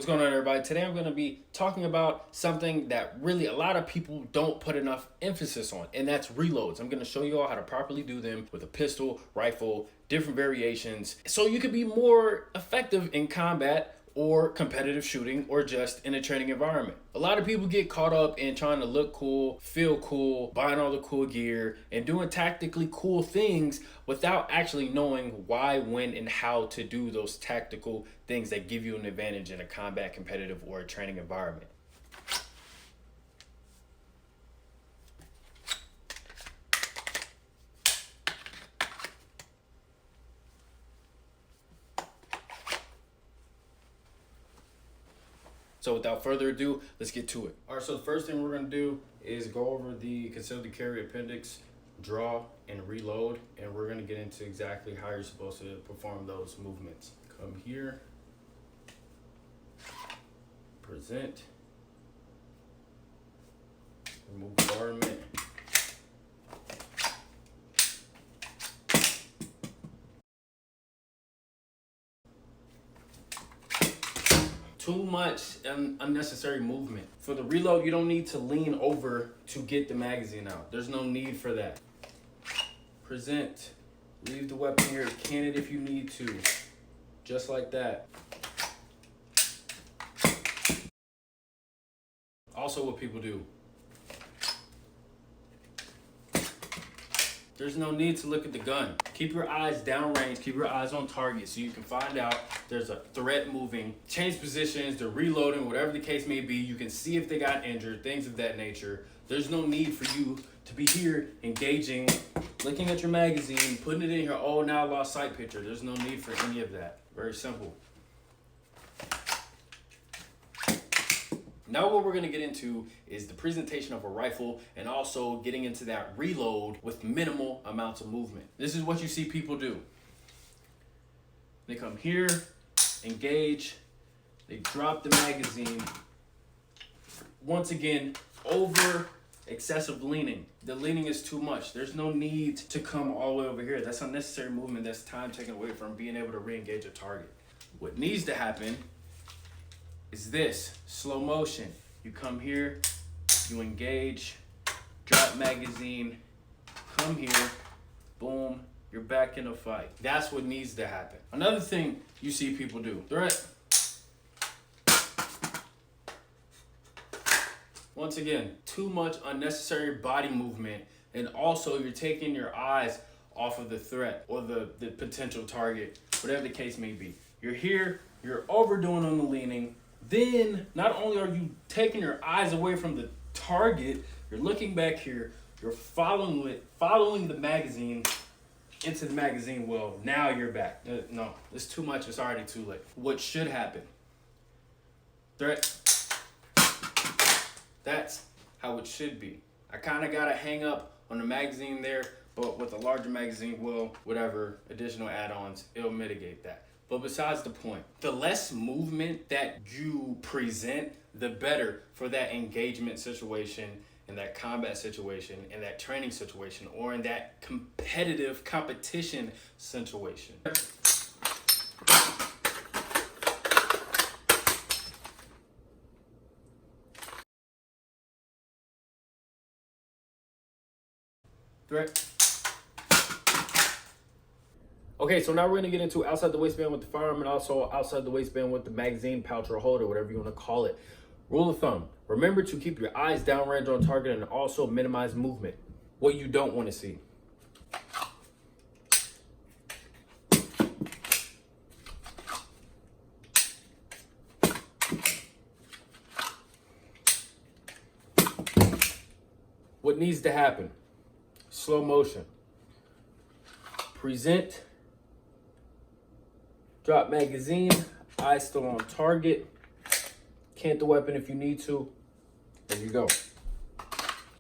What's going on, everybody? Today I'm going to be talking about something that really a lot of people don't put enough emphasis on, and that's reloads. I'm going to show you all how to properly do them with a pistol, rifle, different variations, so you can be more effective in combat or competitive shooting or just in a training environment. A lot of people get caught up in trying to look cool, feel cool, buying all the cool gear, and doing tactically cool things without actually knowing why, when, and how to do those tactical things that give you an advantage in a combat, competitive, or a training environment. So without further ado, let's get to it. All right, so the first thing we're gonna do is go over the Concentric Area appendix, draw, and reload, and we're gonna get into exactly how you're supposed to perform those movements. Come here, present, remove garment, too much unnecessary movement. For the reload, you don't need to lean over to get the magazine out. There's no need for that. Present. Leave the weapon here. Can it if you need to. Just like that. Also, what people do. There's no need to look at the gun. Keep your eyes downrange, keep your eyes on target so you can find out there's a threat moving. Change positions, they're reloading, whatever the case may be. You can see if they got injured, things of that nature. There's no need for you to be here engaging, looking at your magazine, putting it in your oh now lost sight picture. There's no need for any of that. Very simple. Now what we're gonna get into is the presentation of a rifle and also getting into that reload with minimal amounts of movement. This is what you see people do. They come here, engage, they drop the magazine. Once again, over excessive leaning. The leaning is too much. There's no need to come all the way over here. That's unnecessary movement. That's time taken away from being able to re-engage a target. What needs to happen is this, slow motion. You come here, you engage, drop magazine, come here, boom, you're back in a fight. That's what needs to happen. Another thing you see people do, threat. Once again, too much unnecessary body movement, and also you're taking your eyes off of the threat or the potential target, whatever the case may be. You're here, you're overdoing on the leaning. Then, not only are you taking your eyes away from the target, you're looking back here, you're following the magazine into the magazine well. Now you're back. No, it's too much. It's already too late. What should happen? Threat. That's how it should be. I kind of got to hang up on the magazine there, but with a larger magazine, well, whatever additional add-ons, it'll mitigate that. But besides the point, the less movement that you present, the better for that engagement situation, in that combat situation, in that training situation, or in that competitive competition situation. Threat. Okay, so now we're gonna get into outside the waistband with the firearm and also outside the waistband with the magazine, pouch, or holder, whatever you wanna call it. Rule of thumb, remember to keep your eyes downrange on target and also minimize movement. What you don't wanna see. What needs to happen? Slow motion. Present. Drop magazine, eyes still on target. Cant the weapon if you need to. There you go.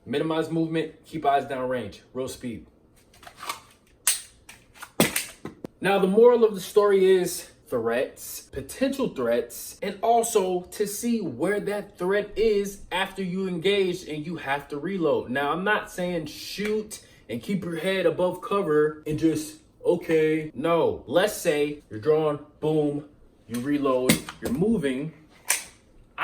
Minimize movement, keep eyes down range. Real speed. Now the moral of the story is threats, potential threats, and also to see where that threat is after you engage and you have to reload. Now I'm not saying shoot and keep your head above cover and just okay. No, let's say you're drawing, boom, you reload, you're moving,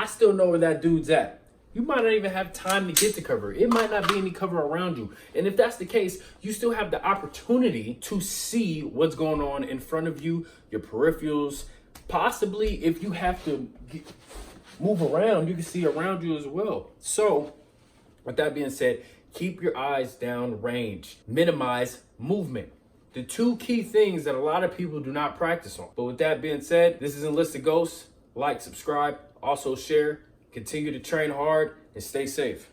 I still know where that dude's at. You might not even have time to get to cover. It might not be any cover around you. And if that's the case, you still have the opportunity to see what's going on in front of you, your peripherals. Possibly if you have to move around, you can see around you as well. So with that being said, keep your eyes down range, minimize movement. The two key things that a lot of people do not practice on. But with that being said, this is Enlisted Ghost. Like, subscribe, also share. Continue to train hard and stay safe.